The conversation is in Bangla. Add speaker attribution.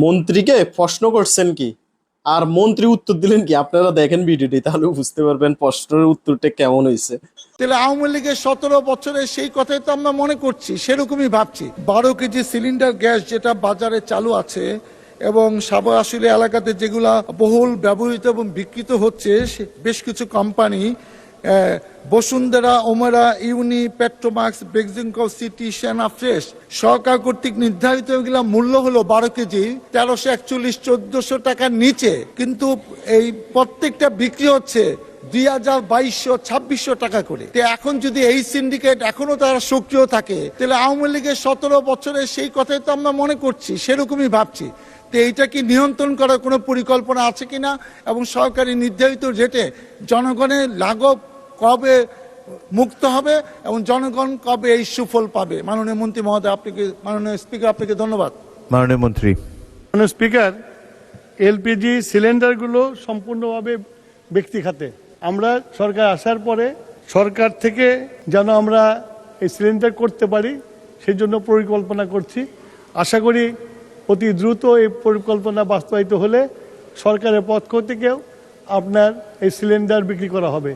Speaker 1: মন্ত্রীকে প্রশ্ন করছেন কি আর মন্ত্রী উত্তর দিলেন কি? আপনারা দেখেন ভিডিওটি, তাহলে বুঝতে পারবেন প্রশ্নের উত্তরটা কেমন হয়েছে।
Speaker 2: তাহলে আওয়ামী লীগের 17 বছরের সেই কথাই তো আমরা মনে করছি, সেরকমই ভাবছি। 12 কেজি সিলিন্ডার গ্যাস যেটা বাজারে চালু আছে এবং সাভার এলাকাতে যেগুলা বহুল ব্যবহৃত এবং বিক্রিত হচ্ছে, বেশ কিছু কোম্পানি বসুন্ধরা, ওমেরা, ইউনি, পেট্রোমাক্স, বেক্সিমকো সিটি, সেনা ফ্রেশ সরকার কর্তৃক নির্ধারিত এগুলা মূল্য হলো 12 কেজি 1341-1400 টাকার নিচে, কিন্তু এই প্রত্যেকটা বিক্রি হচ্ছে 2200-2600 টাকা করে। এখন যদি এই সিন্ডিকেট এখনো তারা সক্রিয় থাকে, তাহলে আওয়ামী লীগের 17 বছরের সেই কথাই তো আমরা মনে করছি, সেরকমই ভাবছি। তো এইটা কি নিয়ন্ত্রণ করার কোনো পরিকল্পনা আছে কিনা, এবং সরকারি নির্ধারিত রেটে জনগণের লাঘব কবে মুক্ত হবে এবং জনগণ কবে এই সুফল পাবে? মাননীয় মন্ত্রী মহোদয়, আপনাকে, মাননীয় স্পিকার, আপনাকে ধন্যবাদ।
Speaker 3: মাননীয় মন্ত্রী।
Speaker 4: মাননীয় স্পিকার, এলপিজি সিলিন্ডারগুলো সম্পূর্ণভাবে ব্যক্তি খাতে। আমরা সরকার আসার পরে সরকার থেকে যেন আমরা এই সিলিন্ডার করতে পারি সেই জন্য পরিকল্পনা করছি। আশা করি অতি দ্রুত এই পরিকল্পনা বাস্তবায়িত হলে সরকারের পক্ষ থেকেও আপনার এই সিলিন্ডার বিক্রি করা হবে।